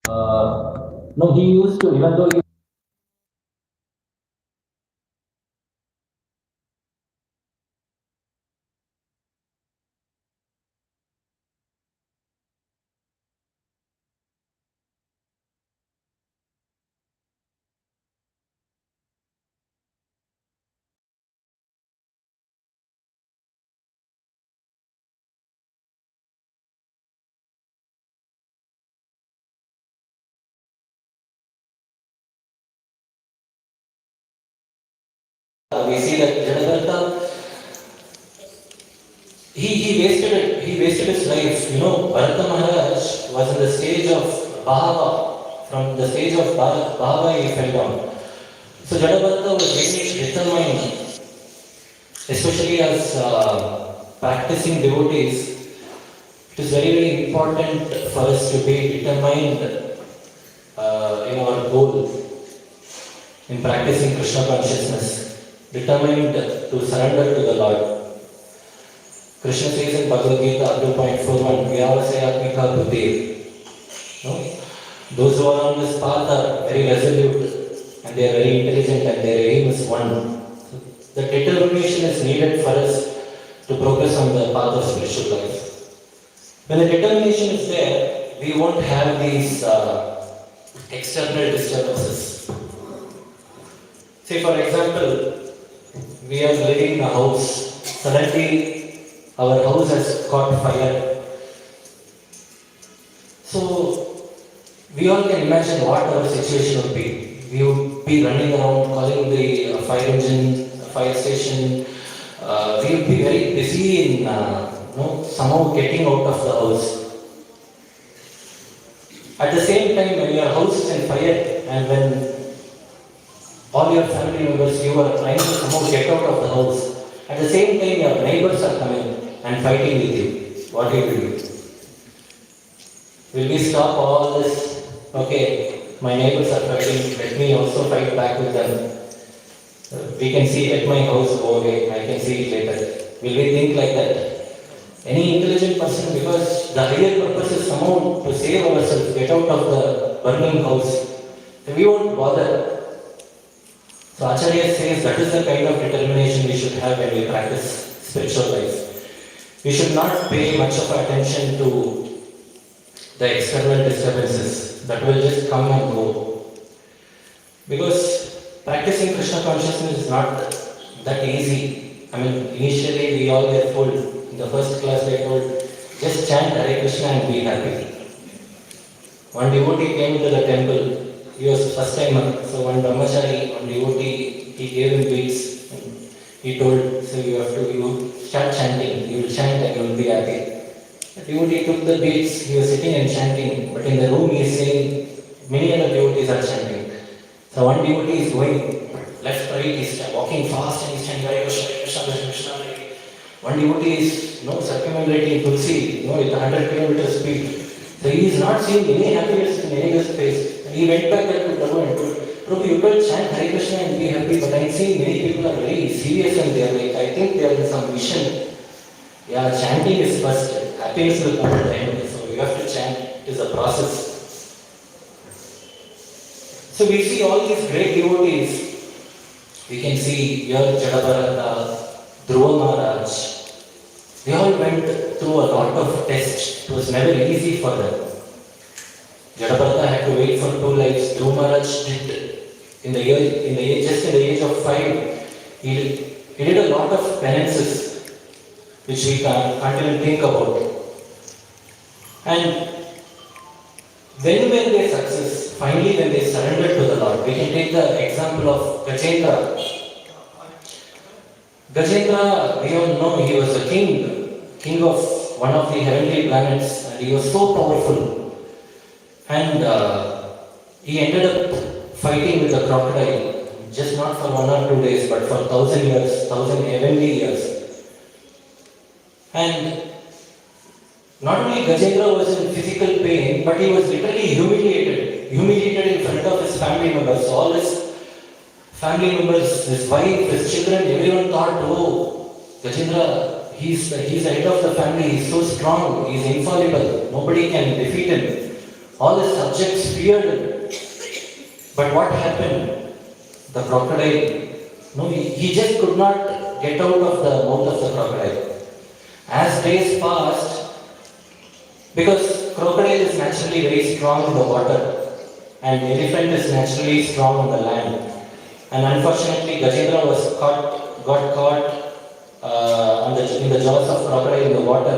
No, he used to, even though he we see that Jadakarta, he wasted his life. You know, Bharata Maharaj was in the stage of Bhava. From the stage of Bhava, he fell down. So Jadakarta was very determined, especially as practicing devotees. It is very, very important for us to be determined in our goal in practicing Krishna consciousness, determined to surrender to the Lord. Krishna says in Bhagavad Gita 2.41, Vyavasayatmika buddhi. No? Those who are on this path are very resolute and they are very intelligent and their aim is one. So the determination is needed for us to progress on the path of spiritual life. When the determination is there, we won't have these external disturbances. Say for example, we are living in a house, suddenly our house has caught fire. So we all can imagine what our situation would be. We would be running around calling the fire engine, fire station. We would be very busy in somehow getting out of the house. At the same time, when your house is on fire and when all your family members, you are trying to somehow get out of the house, at the same time your neighbors are coming and fighting with you, what will you do? Will we stop all this? Okay, my neighbors are fighting, let me also fight back with them. We can see at my house, go away, I can see it later. Will we think like that? Any intelligent person, because the higher purpose is somehow to save ourselves, get out of the burning house. So we won't bother. So Acharya says that is the kind of determination we should have when we practice spiritual life. We should not pay much of attention to the external disturbances that will just come and go. Because practicing Krishna consciousness is not that easy. I mean, initially we all get told, in the first class they told, just chant Hare Krishna and be happy. One devotee came to the temple. He was first timer, so one brahmachari, one devotee, he gave him beads. He told, so you start chanting, you will chant and you will be happy. The devotee took the beads, he was sitting and chanting, but in the room he is saying, many other devotees are chanting. So one devotee is going left, right, he is walking fast and he is chanting Hare Krishna, Hare Krishna, Hare Krishna, Hare Krishna. One devotee is circumambulating Tulsi, with 100 km speed. So he is not seeing any happiness in anybody's face. He went back there to Prabhu and told, Prabhu, you can chant Hare Krishna and be happy, but I see many people are very serious and they are like, I think they are in some mission. Yeah, chanting is first. Happiness will come at the end. So you have to chant. It is a process. So we see all these great devotees. We can see here Jadabarata, Dhruva Maharaj. They all went through a lot of tests. It was never easy for them. Jadabarata had to wait for 2 lives. Dhruva Maharaj did. Just in the age of 5, he did a lot of penances, which we can't even think about. And when were they success? Finally, when they surrendered to the Lord. We can take the example of Gajendra. Gajendra, we all know he was a king of one of the heavenly planets, and he was so powerful. And he ended up fighting with the crocodile, just not for 1 or 2 days, but for 1,000 years, 1,000 heavenly years. And not only Gajendra was in physical pain, but he was literally humiliated in front of his family members. All his family members, his wife, his children, everyone thought, oh, Gajendra, he's the head of the family, he's so strong, he's infallible, nobody can defeat him. All his subjects feared him. But what happened? The crocodile, no, he just could not get out of the mouth of the crocodile. As days passed, because crocodile is naturally very strong in the water and elephant is naturally strong on the land. And unfortunately, Gajendra got caught in the jaws of crocodile in the water.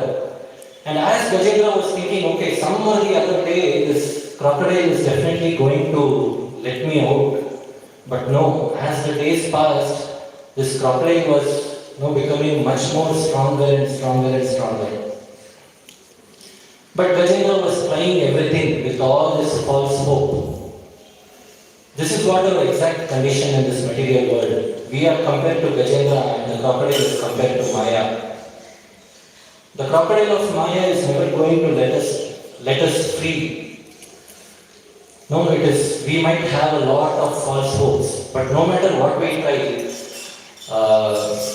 And as Gajendra was thinking, okay, some or the other day, this crocodile is definitely going to let me out. But no, as the days passed, this crocodile was becoming much more stronger and stronger and stronger. But Gajendra was trying everything with all this false hope. This is what our exact condition in this material world. We are compared to Gajendra and the crocodile is compared to Maya. The crocodile of Maya is never going to let us free. No, it is. We might have a lot of false hopes, but no matter what we try,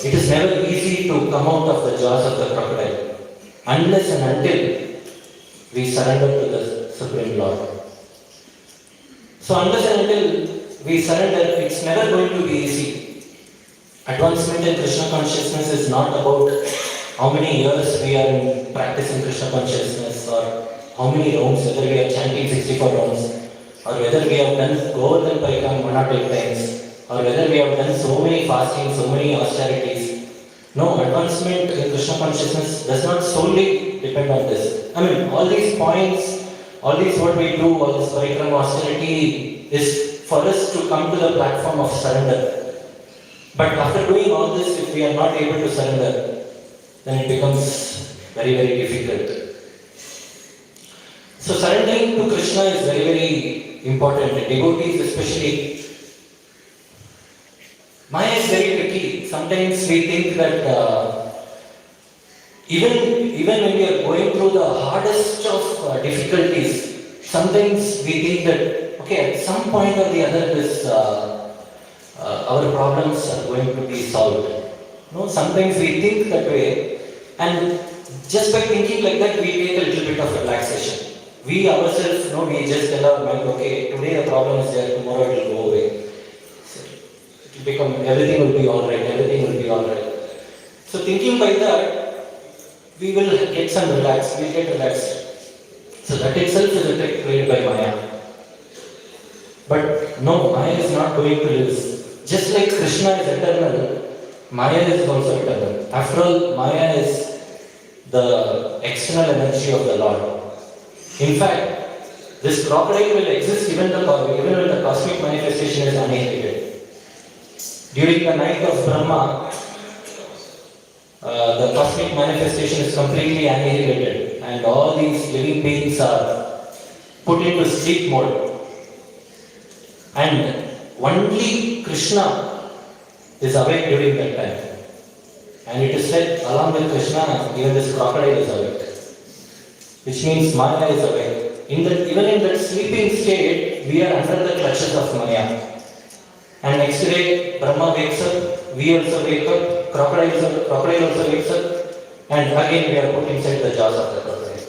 it is never easy to come out of the jaws of the crocodile unless and until we surrender to the Supreme Lord. So unless and until we surrender, it's never going to be easy. Advancement in Krishna consciousness is not about how many years we are in practicing Krishna consciousness or how many rounds, whether we are chanting 64 rounds or whether we have done Govardhan Parikram 1 or 2 times or whether we have done so many fastings, so many austerities. No, advancement in Krishna consciousness does not solely depend on this. I mean, all these points, all these what we do, all this Parikram austerity is for us to come to the platform of surrender. But after doing all this, if we are not able to surrender, then it becomes very, very difficult. So surrendering to Krishna is very, very important. Devotees especially. Maya is very tricky. Sometimes we think that even when we are going through the hardest of difficulties, sometimes we think that, okay, at some point or the other, our problems are going to be solved. No, sometimes we think that way, and just by thinking like that, we take a little bit of relaxation. We ourselves, we just tell our mind, okay, today the problem is there, tomorrow it will go away. So it will become, everything will be alright, everything will be alright. So thinking by that, we will get some relaxed, we'll get relaxed. So that itself is a trick played by Maya. But no, Maya is not going to lose. Just like Krishna is eternal, Maya is also eternal. After all, Maya is the external energy of the Lord. In fact, this crocodile will exist even when the cosmic manifestation is annihilated. During the night of Brahma, the cosmic manifestation is completely annihilated and all these living beings are put into sleep mode. And only Krishna is awake during that time. And it is said, along with Krishna, even this crocodile is awake. Which means Maya is awake. Even in that sleeping state, we are under the clutches of Maya. And next day, Brahma wakes up, we also wake up, crocodile also wakes up, and again we are put inside the jaws of the crocodile.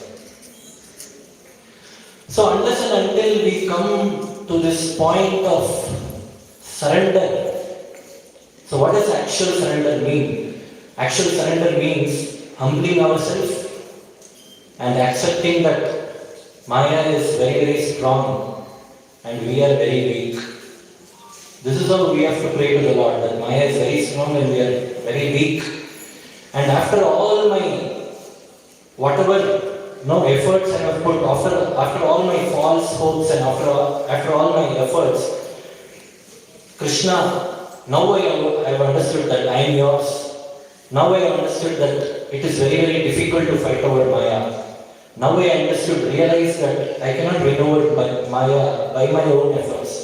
So unless and until we come to this point of surrender, so what does actual surrender mean? Actual surrender means humbling ourselves and accepting that Maya is very, very strong and we are very weak. This is how we have to pray to the Lord, that Maya is very strong and we are very weak. And after all my, efforts I have put, after all my false hopes and after all my efforts, Krishna, now I have understood that I am yours. Now I have understood that it is very, very difficult to fight over Maya. Now I realized that I cannot win over Maya by my own efforts.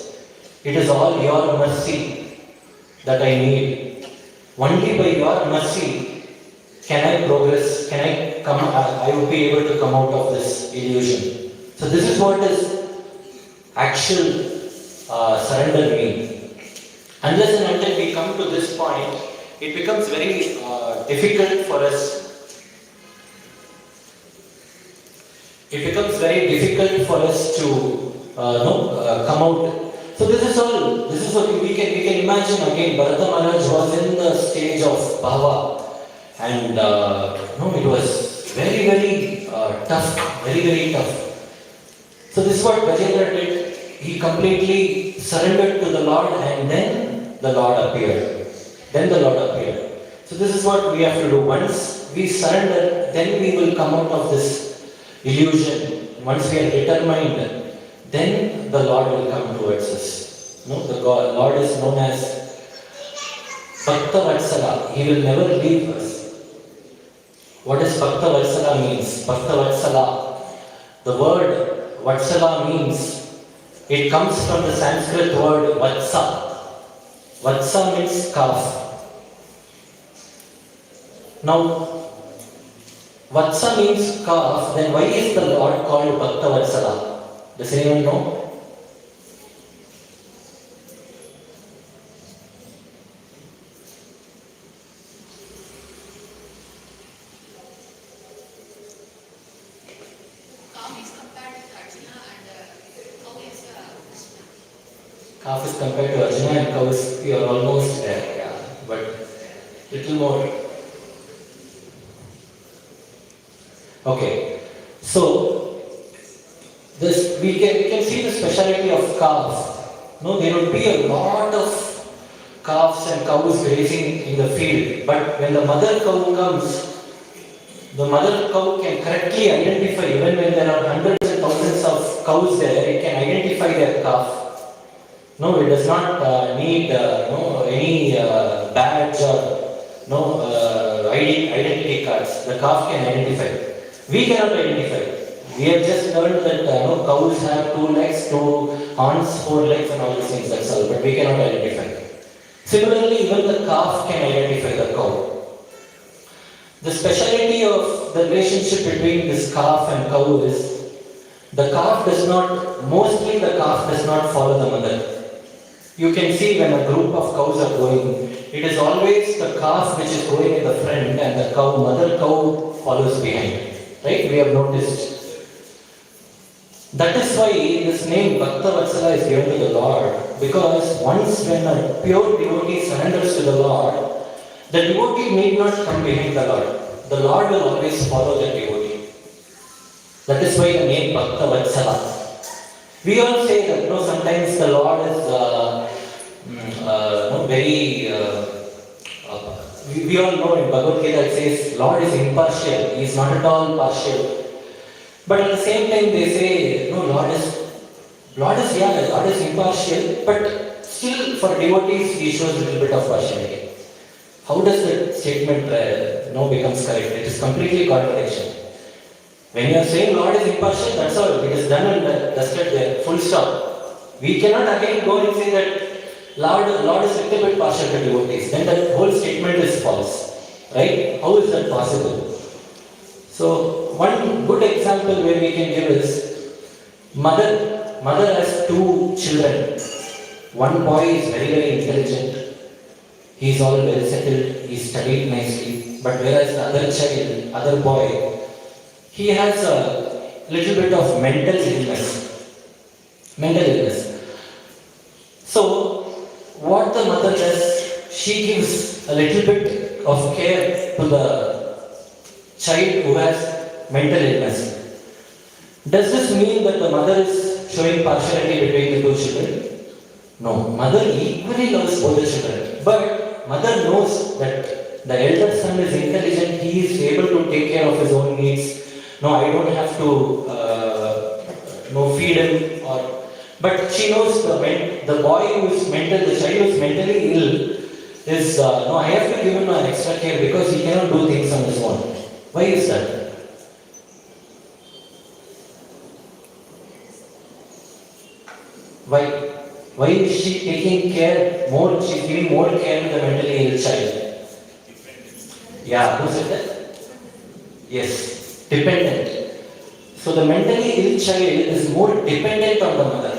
It is all your mercy that I need. Only by your mercy can I progress, I will be able to come out of this illusion. So this is what is actual surrender means. Unless and until we come to this point, it becomes very difficult for us it becomes very difficult for us to come out. So this is what we can imagine again. Bharata Maharaj was in the stage of bhava, and it was very, very tough, very, very tough. So this is what Gajendra did. He completely surrendered to the Lord, and then the Lord appeared. So this is what we have to do. Once we surrender, then we will come out of this illusion. Once we are determined, then the Lord will come towards us. The Lord is known as Bhakta Vatsala. He will never leave us. What does Bhakta Vatsala means? Bhakta Vatsala. The word Vatsala means, it comes from the Sanskrit word Vatsa. Vatsa means calf. Now, Vatsa means calf, then why is the Lord called Bhakta Vatsala? Does anyone know? Calf is compared to Arjuna and cow is, you are almost there, yeah, but little more. Okay, so this we can see the speciality of calf. There would be a lot of calves and cows grazing in the field, but when the mother cow comes, the mother cow can correctly identify, even when there are hundreds and thousands of cows there, it can identify their calf. It does not need any badge or identity cards. The calf can identify. We cannot identify. We have just learned that cows have 2 legs, 2 horns, 4 legs, and all these things. That's all. But we cannot identify. Similarly, even the calf can identify the cow. The speciality of the relationship between this calf and cow is the calf does not follow the mother. You can see when a group of cows are going, it is always the calf which is going in the front and the mother cow follows behind. Right? We have noticed. That is why this name Bhakta Vatsala is given to the Lord, because once when a pure devotee surrenders to the Lord, the devotee need not come behind the Lord. The Lord will always follow the devotee. That is why the name Bhakta Vatsala. We all say that sometimes the Lord is we all know in Bhagavad Gita it says Lord is impartial. He is not at all partial. But at the same time they say Lord is impartial, but still for devotees he shows a little bit of partiality. How does that statement becomes correct? It is completely contradiction. When you are saying Lord is impartial, that's all. It is done and dusted there. Full stop. We cannot again go and say that Lord is a little bit partial to devotees. Then that whole statement is false. Right? How is that possible? So, one good example where we can give is mother has 2 children. One boy is very, very intelligent. He is all well settled. He studied nicely. But whereas the other boy, he has a little bit of mental illness. So, what the mother does, she gives a little bit of care to the child who has mental illness. Does this mean that the mother is showing partiality between the 2 children? No. Mother equally loves both the children. But mother knows that the elder son is intelligent, he is able to take care of his own needs. I don't have to feed him. But she knows the boy who is the child who is mentally ill is, I have to give him an extra care because he cannot do things on his own. Why is that? Why? Why is she taking care more? She's giving more care to the mentally ill child. Yeah, who said that? Yes, dependent. So the mentally ill child is more dependent on the mother.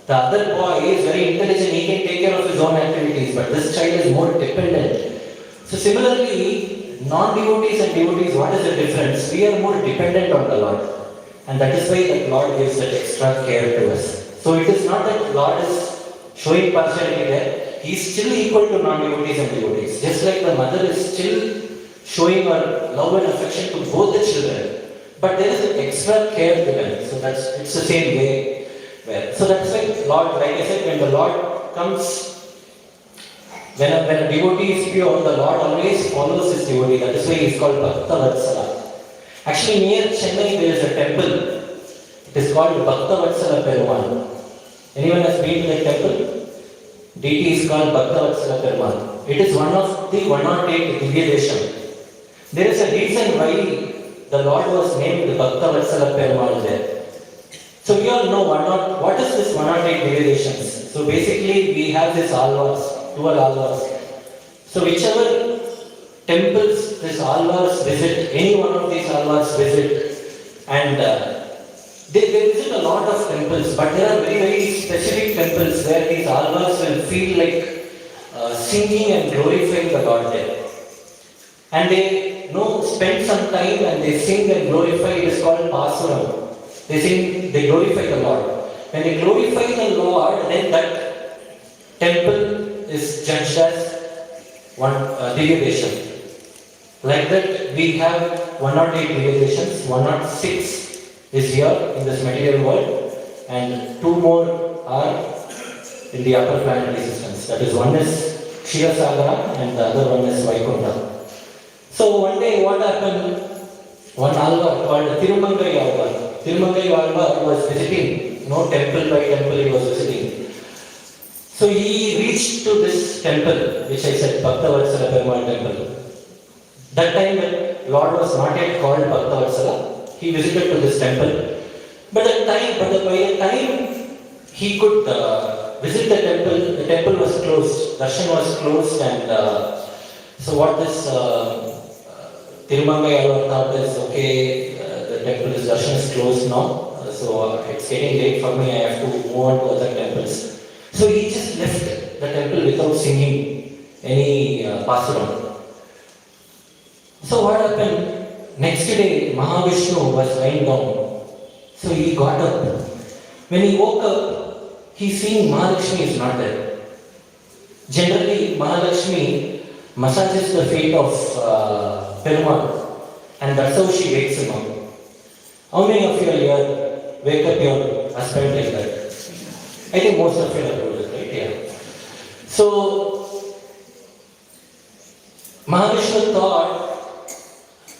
The other boy is very intelligent, he can take care of his own activities, but this child is more dependent. So similarly, non-devotees and devotees, what is the difference? We are more dependent on the Lord. And that is why the Lord gives that extra care to us. So it is not that Lord is showing partiality there. He is still equal to non-devotees and devotees. Just like the mother is still showing her love and affection to both the children. But there is an extra care given. So it's the same way. So that's why Lord, like I said, when the Lord comes, when a devotee is pure, the Lord always follows his devotee. That is why he is called Bhakta Vatsala. Actually, near Chennai there is a temple. It is called Bhakta Vatsala Perumal. Anyone has been to that temple? Deity is called Bhakta Vatsala Perumal. It is one of the 108 Divya Desham. There is a reason why the Lord was named Bhakta Vatsala Perumal there. So we all know what is this 108 Divya Deshams. So basically we have this alvars, 12 alvars. So whichever temples this alvars visit, any one of these alvars visit, and they visit a lot of temples, but there are very, very specific temples where these alvars will feel like singing and glorifying the Lord there. And they spend some time and they sing and glorify. It is called Pasuram. They sing, they glorify the Lord. When they glorify the Lord, then that temple is judged as one Divya Desham. Like that, we have 108 Divya Deshams, 106 is here in this material world, and 2 more are in the upper planetary systems. That is, one is Kshirasagara and the other one is Vaikuntha. So one day what happened, one alvar called Tirumangai alvar. Tirumangai alvar was visiting, temple by temple he was visiting. So he reached to this temple, which I said, Bhakta Vatsala Perumal temple. That time the Lord was not yet called Bhakta Vatsala. He visited to this temple. But by the time he could visit the temple was closed. Darshan was closed, and so what this Tirumangai alvar thought is, okay, the darshan is closed now, so it's getting late for me, I have to move on to other temples. So he just left the temple without singing any pasuram. So what happened? Next day, Mahavishnu was lying down. So he got up. When he woke up, he seen Mahalakshmi is not there. Generally, Mahalakshmi massages the feet of Perumal, and that's how she wakes him up. How many of you are here wake up your husband like that? I think most of you are doing it, right? Yeah. So, Mahavishnu thought,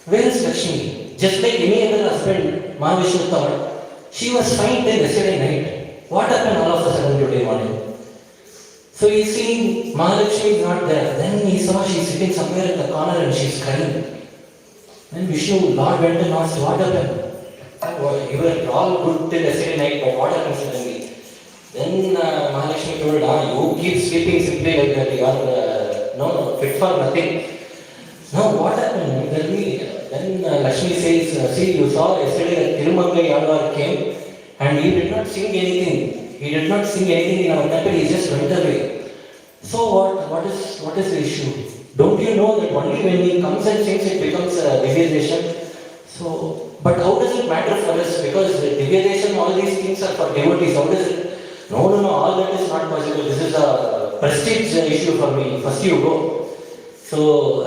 where is Lakshmi? Just like any other husband, Mahavishnu thought, she was fine till yesterday night. What happened all of a sudden today morning? So he seen Mahalakshmi is not there. Then he saw she's sitting somewhere in the corner and she's crying. Then Vishnu, Lord went and asked, what happened? You were all good till yesterday night, but what happened suddenly? Then Mahalakshmi told, you keep sleeping simply like that. You are fit for nothing. No, what happened? Tell me. Then Lakshmi says, see, you saw yesterday that Tirumangai alvar came and he did not sing anything. He did not sing anything in our temple, he just went away. So what is the issue? Don't you know that only when he comes and sings it becomes a Divya Desham? So, but how does it matter for us? Because Divya Desham, all these things are for devotees. How does it? No, all that is not possible. This is a prestige issue for me. First you go. So,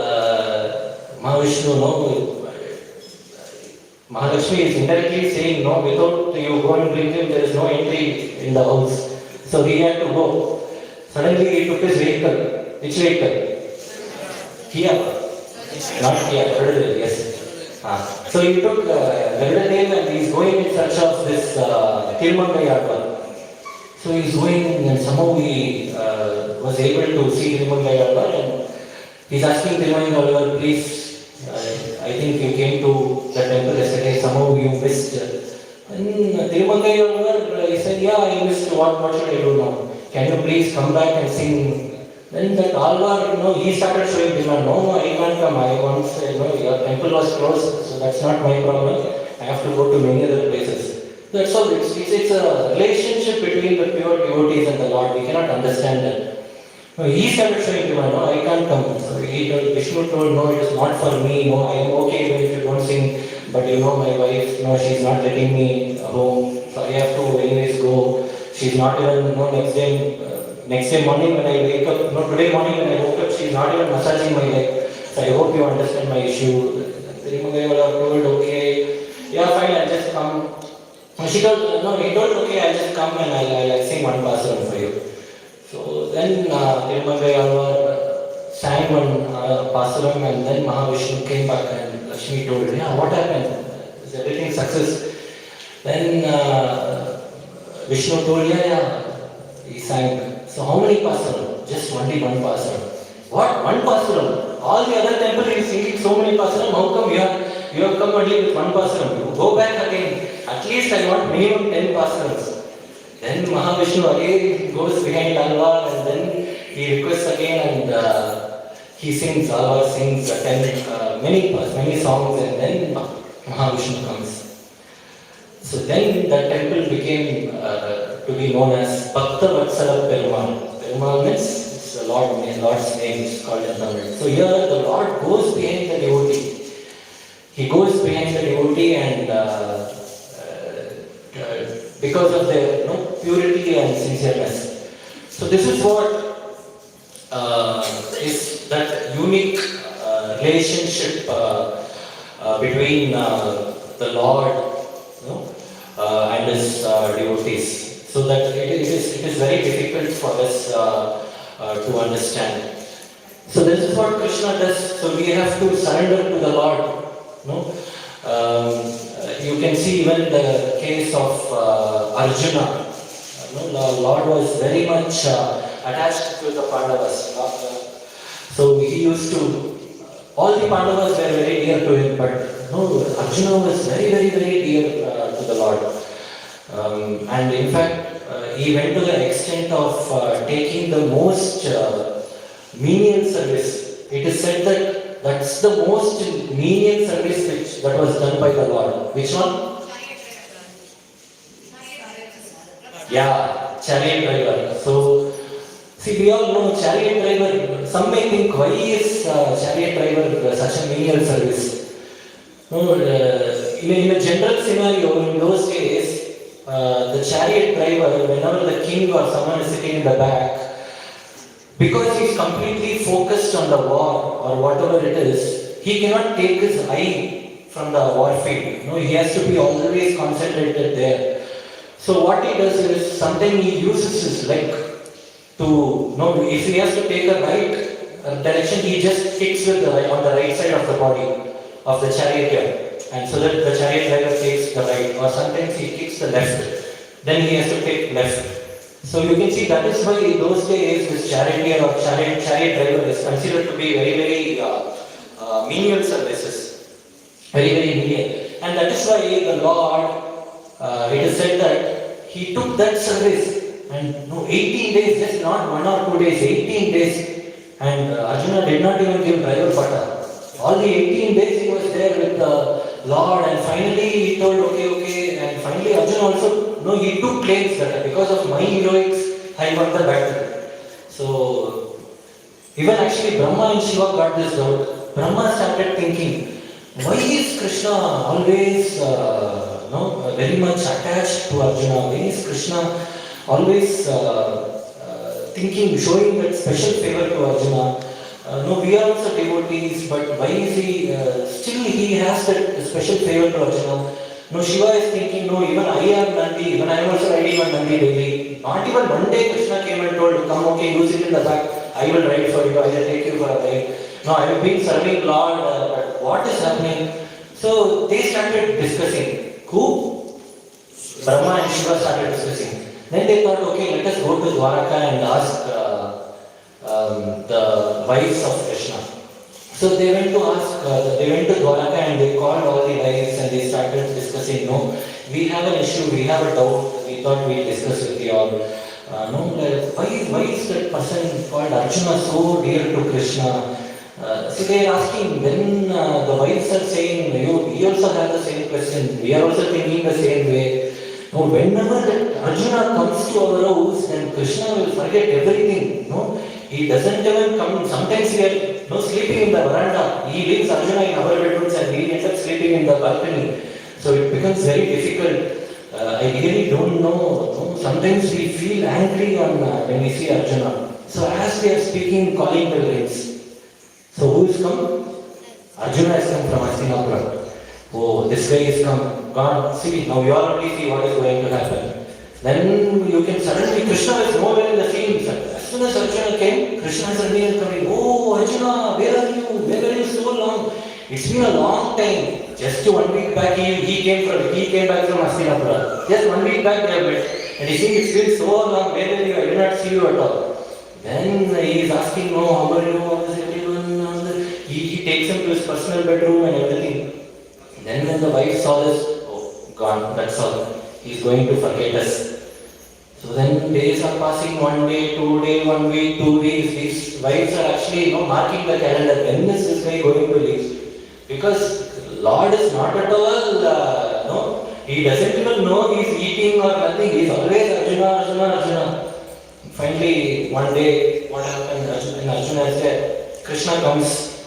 Mahalakshmi is indirectly saying, no, without you go and bring him, there is no entry in the house. So he had to go. Suddenly he took his vehicle. Which vehicle? Kia. Not Kia, yes. So he took Gavadadev and he is going in search of this Tirumangai alvar. So he is going and somehow he was able to see Tirumangai alvar and he is asking Tirumangai alvar, please, I think you came to the temple yesterday, somehow you missed. And Tirumangai alvar, he said, yeah, I missed, what should I do now? Can you please come back and sing? Then that alvar, he started showing demand. No, I can't come. I once said, your temple was closed, so that's not my problem. I have to go to many other places. That's all. It's a relationship between the pure devotees and the Lord. We cannot understand that. He started showing demand. No, I can't come. So Vishnu told, no, it is not for me. No, I am okay even if you don't sing. but my wife, she's not letting me home, so I have to anyways go. She's not even, next day morning when I wake up, today morning when I woke up, she's not even massaging my leg. So I hope you understand my issue. I told, okay, yeah, fine, I'll just come. She told, he told, okay, I'll just come and I'll sing one pasaram for you. So then Tirumangay sang one pasaram, and then Mahavishnu came back and Lakshmi told, yeah, what happened? Is everything success? Then Vishnu told, yeah, he sang. So how many pasaram? Just only one pasaram. What? One pasaram? All the other temple is singing so many pasaram. How come you have come only with one pasaram? You go back again. At least I want minimum 10 pasarams. Then Mahavishnu again goes behind Alvar, and then he requests again, and he sings. Alvar sings many songs, and then Mahavishnu comes. So then the temple became to be known as Bhakta Vatsala Perumal. Perumal means it's the Lord's name is called in Tamil. So here the Lord goes behind the devotee. He goes behind the devotee, and because of their purity and sincereness. So this is what is that unique relationship between the Lord and his devotees. So that it is very difficult for us to understand. So this is what Krishna does. So we have to surrender to the Lord. You can see even the case of Arjuna. The Lord was very much attached to the Pandavas. So he used to, all the Pandavas were very dear to him, but Arjuna was very, very, very dear to the Lord. And in fact, he went to the extent of taking the most menial service. It is said that that's the most menial service that was done by the Lord. Which one? Yeah, chariot driver. So, see, we all know chariot driver. Some may think, why is chariot driver such a menial service? In a general scenario, in those days, the chariot driver, whenever the king or someone is sitting in the back, because he is completely focused on the war or whatever it is, he cannot take his eye from the war field. He has to be always concentrated there. So what he does is, sometimes he uses his leg to, if he has to take a right direction, he just kicks with on the right side of the body of the charioteer, and so that the chariot driver takes the right, or sometimes he kicks the left, then he has to take left. So you can see that is why in those days this charioteer or chariot driver is considered to be very, very menial services. Very, very menial. And that is why the Lord, it is said that he took that service and 18 days, just not 1 or 2 days, 18 days. And Arjuna did not even give driver butter. All the 18 days he was there with the Lord, and finally he told, okay. And finally Arjuna also, he took claims that because of my heroics, I won the battle. So, even actually Brahma and Shiva got this doubt. Brahma started thinking, why is Krishna always very much attached to Arjuna? Why is Krishna always showing that special favor to Arjuna? We are also devotees, but why is he, still he has that special favor to Arjuna? Shiva is thinking, even I am Nandi, even I am also riding on Nandi daily. Not even one day Krishna came and told, come okay, you sit in the back, I will ride for you, I will take you for a ride. I have been serving Lord, but what is happening? So they started discussing. Who? Brahma and Shiva started discussing. Then they thought, okay, let us go to Dwaraka and ask the wives of Krishna. So they went to Dwaraka and they called all the wives and they started discussing, we have an issue, we have a doubt, we thought we'd discuss with you all. Why is that person called Arjuna so dear to Krishna? So they are asking, when the wives are saying, we also have the same question, we are also thinking the same way. Whenever that Arjuna comes to our house, then Krishna will forget everything. He doesn't even come. Sometimes we are sleeping in the veranda. He leaves Arjuna in our bedrooms and we end up sleeping in the balcony. So it becomes very difficult. I really don't know. Sometimes we feel angry when we see Arjuna. So as we are speaking, calling the names. So who is come? Arjuna has come from Hastinapura. Oh, this guy is come. God, see, now you already see what is going to happen. Then you can suddenly, Krishna is nowhere in the scene. As soon as Arjuna came, Krishna suddenly is coming. Oh, Arjuna, where are you? Where are you so long? It's been a long time. Just 1 week back, he came back from Hastinapura. Just 1 week back, they have met. And he said, it's been so long. Where are you? I did not see you at all. Then he is asking, how are you? How is everyone? He takes him to his personal bedroom and everything. Then when the wife saw this, oh, gone, that's all. He's going to forget us. So then days are passing, 1 day, 2 days, 1 week, 2 weeks. These wives are actually marking the calendar. When is this guy going to leave? Because Lord is not at all, he doesn't even know he's eating or nothing. He's always Arjuna, Arjuna, Arjuna. Finally, one day, what happened? Arjuna said, Krishna comes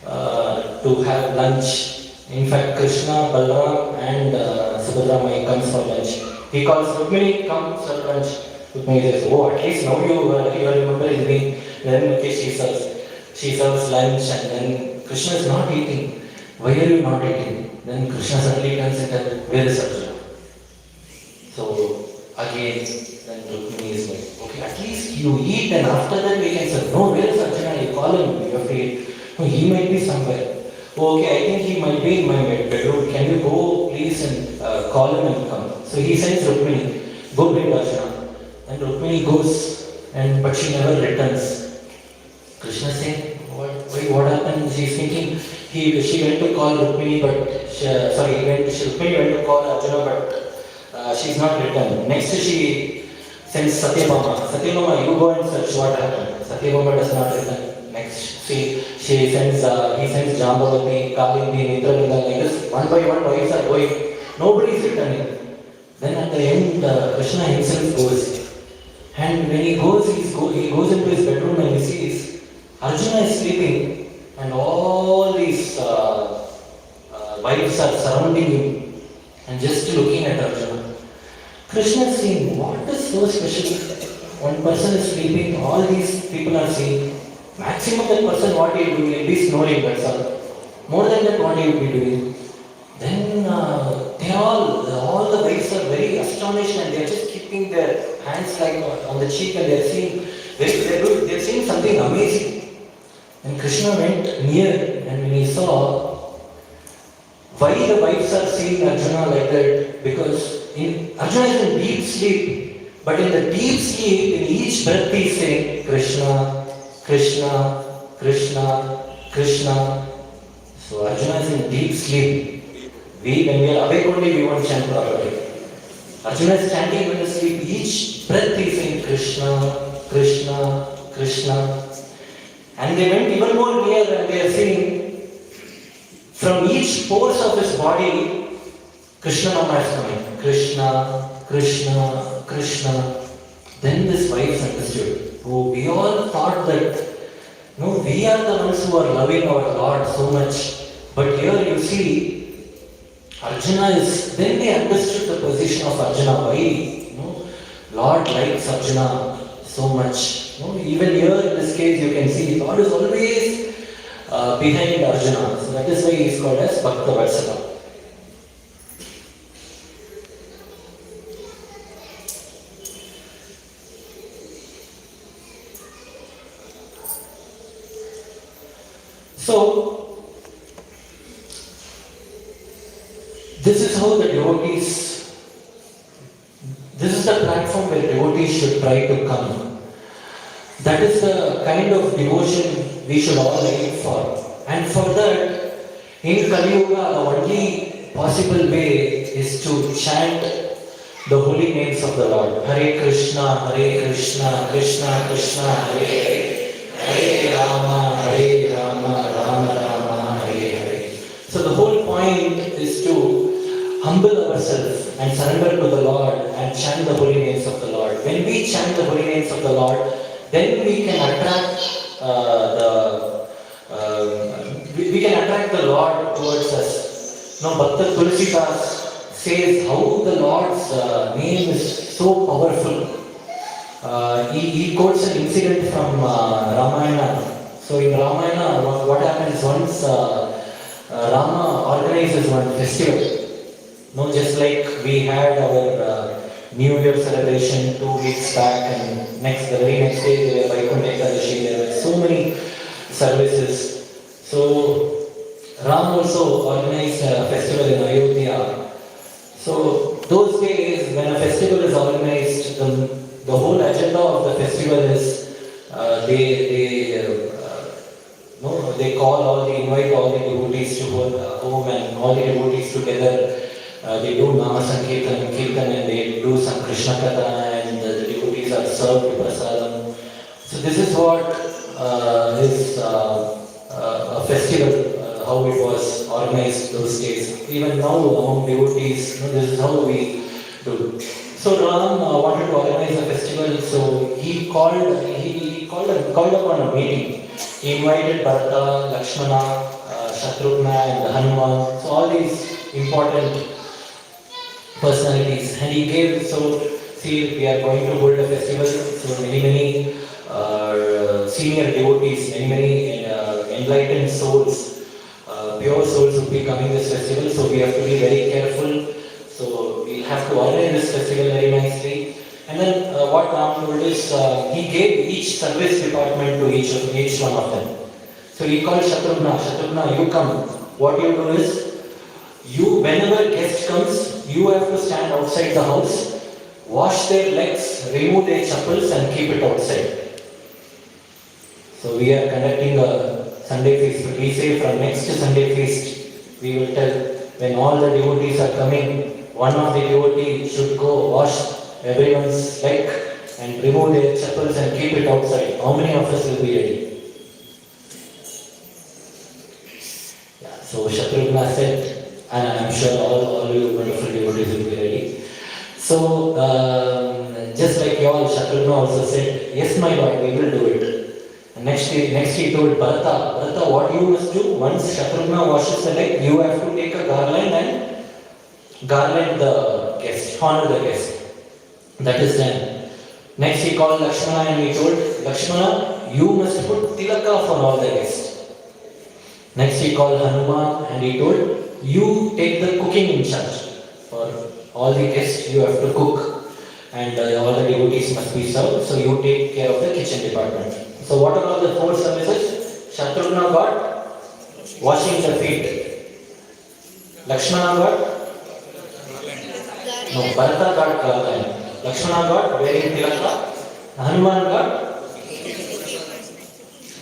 to have lunch. In fact, Krishna, Balaram and Subhadra comes for lunch. He calls Rukmini, come serve lunch. Rukmini says, oh, at least now you remember his name. Then she serves lunch and then Krishna is not eating. Why are you not eating? Then Krishna suddenly turns and says, where is Arjuna? So again, then Rukmini is like, okay, at least you eat and after that we can say, no, where is Arjuna? You call him, you have to eat. No, he might be somewhere. Okay, I think he might be in my bedroom. Can you go please and call him and come? So he sends Rukmini, go bring Arjuna. And Rukmini goes, but she never returns. Krishna saying, what happened? She's thinking, she went to call Rukmini, Rukmini went to call Arjuna, but she's not returned. Next she sends Satyabhama. Satyabhama, you go and search what happened. Satyabhama does not return. Next, he sends Jambavati, Kalindi, Netralinga, like this, one by one wives are going. Nobody is returning. Then at the end, Krishna himself goes. And when he goes, he goes into his bedroom and he sees Arjuna is sleeping and all these wives are surrounding him and just looking at Arjuna. Krishna is saying, what is so special? One person is sleeping, all these people are seeing. Maximum that person, what he will do, he'll be snoring, that's all. More than that, what he will be doing. Then all the wives are very astonished and they are just keeping their hands like on the cheek and they are seeing something amazing. And Krishna went near and when he saw why the wives are seeing Arjuna like that, because Arjuna is in deep sleep, but in the deep sleep, in each breath he is saying Krishna, Krishna, Krishna, Krishna. So Arjuna is in deep sleep. When we are awake only, we won't chant properly. Arjuna is chanting when he sleep. Each breath he is saying Krishna, Krishna, Krishna. And they went even more near and they are saying, from each pores of his body, Krishna Nama is coming. Krishna, Krishna, Krishna. Then this wives understood. Oh, we all thought that, we are the ones who are loving our Lord so much. But here you see, Arjuna is, then they understood the position of Arjuna. Why, Lord likes Arjuna so much. Even here in this case you can see, Lord is always behind Arjuna. So that is why he is called as Bhakta Vatsala. So, this is how the devotees, this is the platform where devotees should try to come. That is the kind of devotion we should all aim for. And for that, in Kali Yuga, the only possible way is to chant the holy names of the Lord. Hare Krishna, Krishna Krishna, Hare Hare, Hare Rama, Rama Rama, Hare Hare. So the whole point is to humble ourselves and surrender to the Lord and chant the holy names of the Lord. When we chant the holy names of the Lord, then we can attract we can attract the Lord towards us. Now, Bhakta Tulsidas says how the Lord's name is so powerful. He quotes an incident from Ramayana. So in Ramayana, what happens once Rama organizes one festival. No, just like we had our New Year celebration 2 weeks back, and the very next day there were Vaikuntha Ekadashi. There were so many services. So Ram also organized a festival in Ayodhya. So those days when a festival is organized, the whole agenda of the festival is they invite all the devotees to home, and all the devotees together they do Nama Sankirtan, Kirtan, and they do some Krishna Katha, and the devotees are served prasadam. So this is what is a festival, how it was organized those days. Even now among devotees, this is how we do. So Ram wanted to organize a festival, so he called upon a meeting. He invited Bharata, Lakshmana, Shatrugna, and Hanuman, so all these important personalities. And he gave, we are going to hold a festival, so many senior devotees, many enlightened souls, pure souls will be coming this festival, so we have to be very careful. So we'll have to organize this festival very nicely. And then what Ram told is, he gave each service department to each one of them. So he called Shatrugna, you come. What you do is, whenever guest comes, you have to stand outside the house, wash their legs, remove their chappals, and keep it outside. So we are conducting a Sunday feast. We say from next Sunday feast, we will tell, when all the devotees are coming, one of the devotees should go wash everyone's leg and remove their chappals and keep it outside. How many of us will be ready? Yeah, so Shatrugna said, and I am sure all you wonderful devotees will be ready. So, just like you all, Shatrugna also said, yes my Lord, we will do it. And next he told Bharata, what you must do, once Shatrugna washes the leg, you have to take a garland and garland the guest, honor the guest. That is done. Next he called Lakshmana and he told, Lakshmana, you must put tilaka for all the guests. Next he called Hanuman and he told, you take the cooking in charge. For all the guests you have to cook, and all the devotees must be served, so you take care of the kitchen department. So what are all the 4 services? Shatrugna got washing the feet. Lakshmana got? No, Bharata got garland. Lakshmana got wearing tilaka. Hanuman got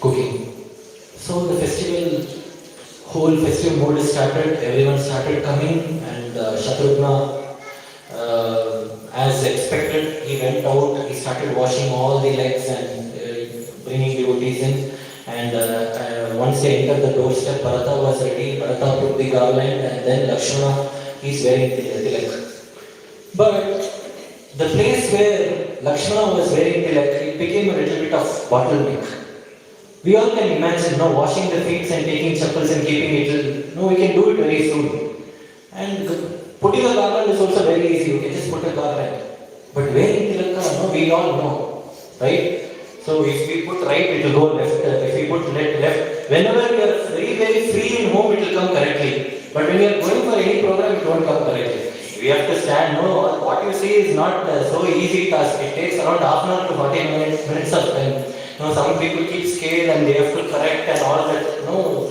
cooking. So the whole festival mode is started. Everyone started coming, and Shatrugna, as expected, he went out. He started washing all the legs and bringing devotees in. And once they entered the doorstep, Bharata was ready. Bharata put the garland, and then Lakshmana, he's wearing tilak. But the place where Lakshmana was wearing tilak, it became a little bit of bottleneck. We all can imagine, washing the feet and taking chappals and keeping it. We can do it very soon. And putting a garland is also very easy. You can just put a garland. But wearing tilaka, we all know, right? So if we put right, it will go left. If we put left, whenever we are very, very free in home, it will come correctly. But when we are going for any program, it won't come correctly. We have to stand. What you see is not so easy task. It takes around half an hour to 40 minutes of time. Some people keep scared and they have to correct and all that.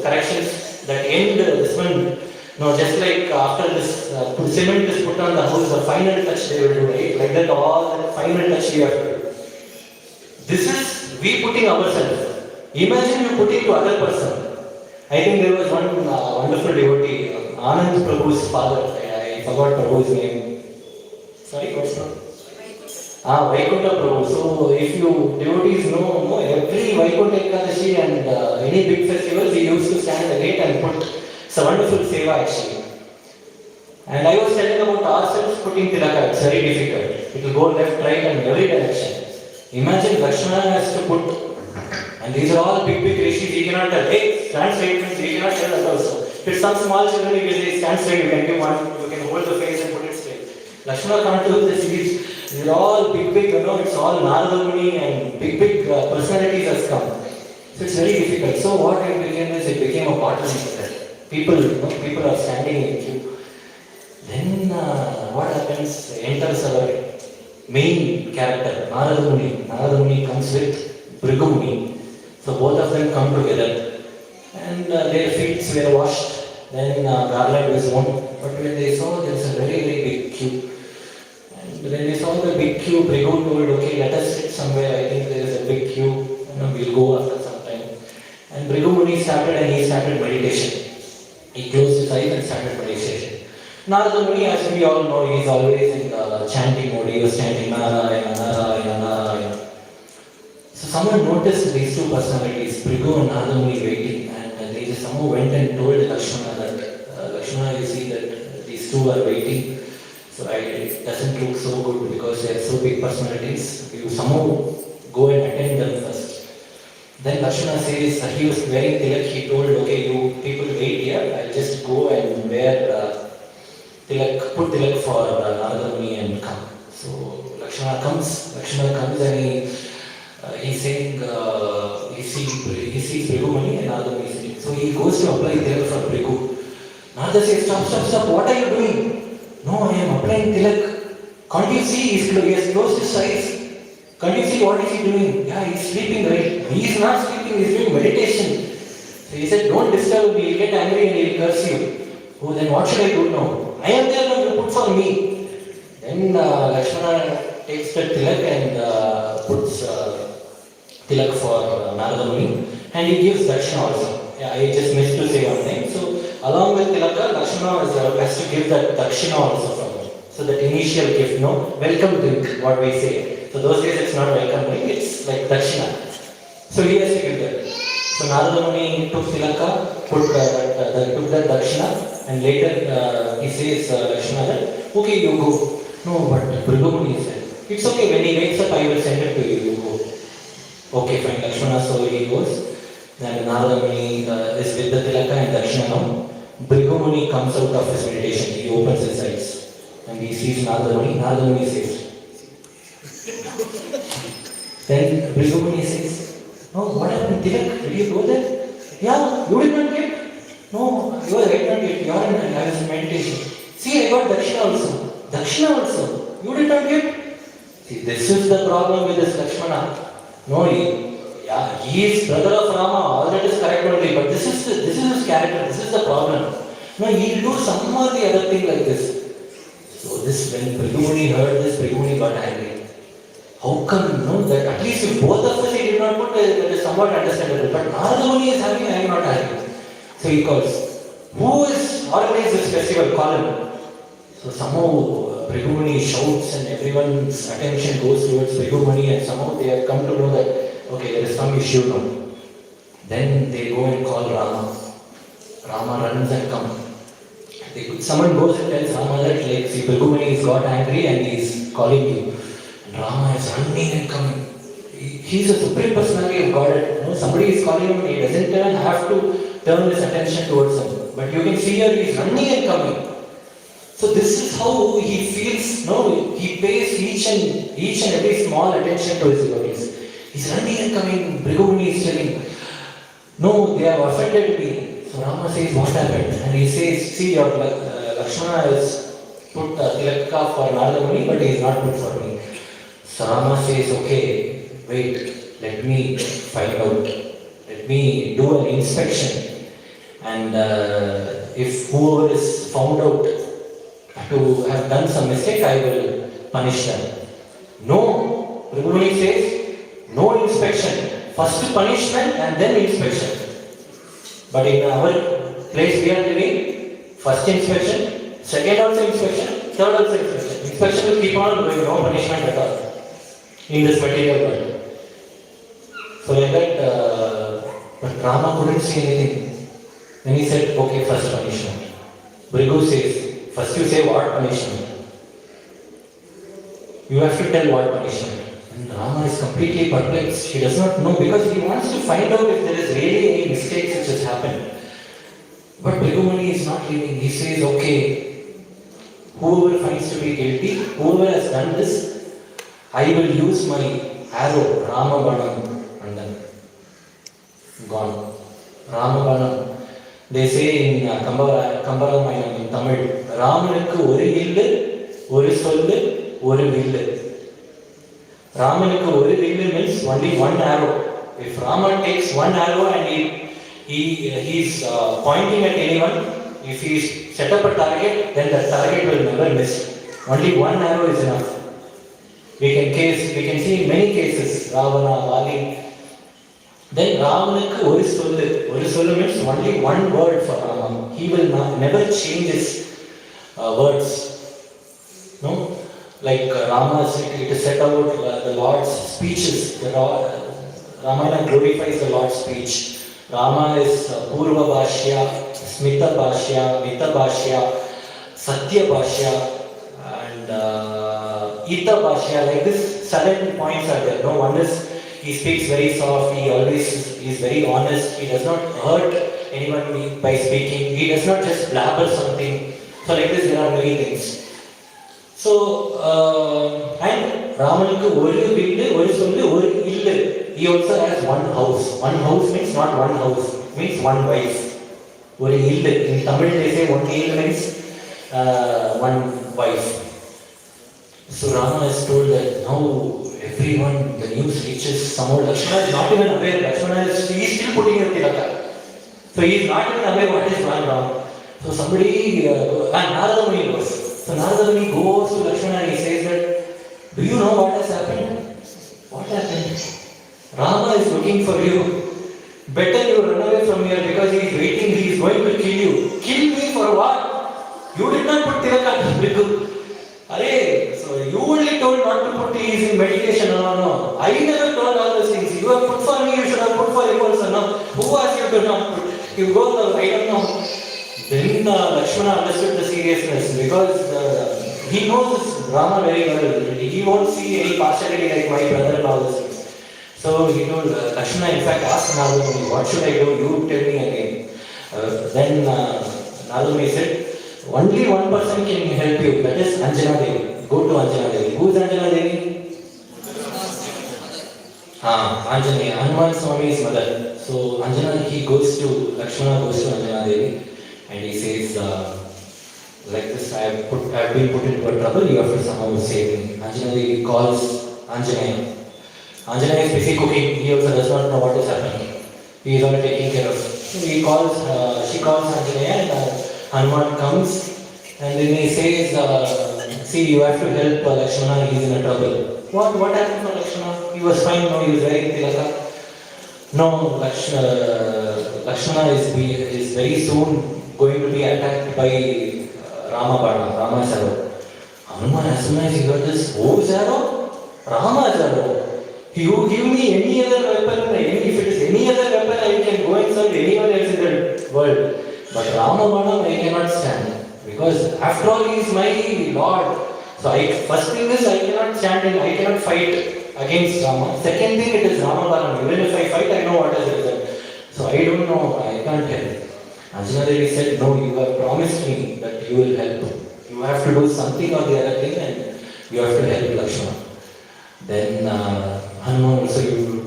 Corrections that end this one. Just like after this cement is put on the house, the final touch they will do, right? Like that, all the final touch you have to do. This is we putting ourselves. Imagine you putting to other person. I think there was one wonderful devotee, Anand Prabhu's father. I forgot Prabhu's name. Sorry, what's name? Vaikuntha Prabhu. So if you devotees know, every Vaikuntha Ekadashi and any big festivals, he used to stand at the gate and put. It's a wonderful seva actually. And I was telling about ourselves putting tilaka. It's very difficult. It will go left, right, and every direction. Imagine Lakshmana has to put, and these are all big rishis, he cannot tell, hey, stand straight, he cannot tell that also. If it's some small children, he will say, stand straight, you can give one, you can hold the face and put it straight. Lakshmana can't do this, these are all big, it's all Narada Muni and big personalities has come. So it's very difficult. So what it became is, it became a bottleneck. People are standing in queue. Then what happens? Enters our main character, Narada Muni. Narada Muni comes with Bhrigu Muni. So both of them come together. And their feet were washed. Then garland was worn. But when they saw there was a very big queue. And when they saw the big queue, Bhrigu told, okay, let us sit somewhere. I think there is a big queue. We'll go after some time. And Bhrigu Muni started meditation. He closed his eyes and started meditation. Narada Muni, as we all know, he is always in chanting mode. He was chanting Narayana, Narayana, Narayana. So someone noticed these two personalities, Bhrigu and Narada Muni, waiting, and they just somehow went and told Lakshmana that Lakshmana, you see that these two are waiting. So it doesn't look so good because they are so big personalities. You somehow go and attend them first. Then Krishna says, he was wearing tilak, he told, okay, you people wait here, I'll just go and wear tilak, put tilak for Narada Muni and come. So Lakshmana comes and he's saying, he sees Bhrigu Muni and Narada Muni sitting. So he goes to apply tilak for Bhrigu. Narada says, stop, what are you doing? No, I am applying tilak. Can't you see, he has closed his eyes. Can't you see what is he doing? Yeah, he's sleeping, right? He is not sleeping, he is doing meditation. So he said, don't disturb me, he'll get angry and he'll curse you. Oh, then what should I do now? I am there, now you put for me. Then Lakshmana takes the tilak and puts tilak for Narada Muni and he gives dakshina also. Yeah, I just missed to say one thing. So along with tilaka, Lakshmana has to give that dakshina also from him. So that initial gift, welcome drink, what we say. So those days it's not welcome drink, it's like dakshina. So he has to give that. So Narada Muni took tilaka, took that dakshina, and later he says Lakshmana that, okay, you go. No, but Bhrigu Muni said, it's okay, when he wakes up I will send it to you, you go. Okay, fine, Lakshmana, so he goes. Then Narada Muni is with the tilaka and dakshina now. Bhrigu Muni comes out of his meditation, he opens his eyes and he sees Narada Muni says, then Bhrigu Muni says, no, what happened, Tilak? Did you go there? Yeah, you did not get? No, you are right not get. You are in, I was in meditation. See, I got Dakshina also. Dakshina also. You did not get? See, this is the problem with this Lakshmana. No, he is brother of Rama, all that is correct only, but this is his character, this is the problem. No, he will do some or the other thing like this. So this, when Bhrigu Muni heard this, Bhrigu Muni got angry. How come, that at least if both of us he did not put, that is somewhat understandable. But Narada Muni is having, I am not having. So he calls, who is organized this festival? Call him. So somehow Bhrigu Muni shouts and everyone's attention goes towards Bhrigu Muni and somehow they have come to know that, okay, there is some issue now. Then they go and call Rama. Rama runs and comes. Someone goes and tells Rama that, like, see, Bhrigu Muni has got angry and he is calling you. Rama is running and coming. He is a supreme personality of God. Somebody is calling him and he doesn't even have to turn his attention towards him. But you can see here he is running and coming. So this is how he feels. He pays each and every small attention to his devotees. He is running and coming. Bhrigu Muni is telling, no, they have offended me. So Rama says, what happened? And he says, see, your Lakshmana has put tilaka for Narada Muni, but he is not put for me. So Rama says, okay, wait, let me find out. Let me do an inspection. And if whoever is found out to have done some mistake, I will punish them. No, Bhrigu Muni says, no inspection. First punishment and then inspection. But in our place we are living, first inspection, second also inspection, third also inspection. Inspection will keep on going, no punishment at all in this material world. So like that, but Rama couldn't say anything. Then he said, okay, first punishment. Bhrigu says, first you say what punishment? You have to tell what punishment. And And Rama is completely perplexed. He does not know because he wants to find out if there is really any mistakes which has happened. But Brigumani is not leaving. He says, okay, whoever finds to be guilty, whoever has done this, I will use my arrow, Ramabanam, and then gone. Ramabanam. They say in Kambaramayana in Tamil, Ramanukku oru illu, oru sollu, oru villu. Ramanukku oru villu means only one arrow. If Rama takes one arrow and he's pointing at anyone, if he set up a target, then the target will never miss. Only one arrow is enough. We can see in many cases, Ravana, Vali. Then Ramanukku oru sollu. Oru sollu means only one word for Rama. He will never change his words. No? Like Rama, it is set out the Lord's speeches. Ramayana glorifies the Lord's speech. Rama is Purva Bhashya, Smita Bhashya, Mita Bhashya, Satya Bhashya, and Ita Bhashya. Like this, 7 points are there. No, one is he speaks very soft, he always is very honest, he does not hurt anyone by speaking, he does not just blabber something. So like this, there are many things. So, and Ramanukku oru villu, oru sollu, oru illu. He also has one house. One house means not one house, means one wife. Oru illu. In Tamil they say one illu means one wife. So Rama is told that now everyone, the news reaches somewhere. Lakshmana is not even aware. Lakshmana is still putting her tilaka. So he is not even aware what is going wrong. So somebody, Narada Muni knows. So Narada Muni goes to Lakshmana and he says that, do you know what has happened? What happened? Rama is looking for you. Better you run away from here because he is waiting, he is going to kill you. Kill me for what? You did not put tilaka. So you only told not to put these in meditation. No. I never told all those things. You have put for me, you should have put for him also. No. Who asked you to not put? You go, I don't know. Then Lakshmana understood the seriousness because he knows Rama very well. He won't see any partiality like my brother and all those things. So he told Krishna, in fact, asked Narada Muni, what should I do? You tell me again. Then Narada Muni said, only one person can help you, that is Anjana Devi. Go to Anjana Devi. Who is Anjana Devi? Anjana, Hanuman Swami's mother. So Anjana, Lakshmana goes to Anjana Devi and he says, like this, I have been put into a trouble, you have to somehow save me. Anjana Devi calls Anjana. Anjana is busy cooking, he also does not know what is happening. He is all taking care of. So she calls Anjana and Hanuman comes and then he says, see, you have to help Lakshmana, he is in a trouble. What happened for Lakshmana? He was fine, no, he was wearing tilaka. No, Lakshmana is very soon going to be attacked by Rama's arrow. Hanuman, as soon as he heard this, whose arrow? Rama's arrow. You give me any other weapon, if it is any other weapon, I can go and serve anyone else in the world. But Ramabanam I cannot stand. Because after all, he is my Lord. So first thing is I cannot stand and I cannot fight against Rama. Second thing, it is Ramabanam. Even if I fight, I know what is the result. So I don't know, I can't help. Anjana Devi said, no, you have promised me that you will help. You have to do something or the other thing and you have to help Lakshmana. Then Hanuman also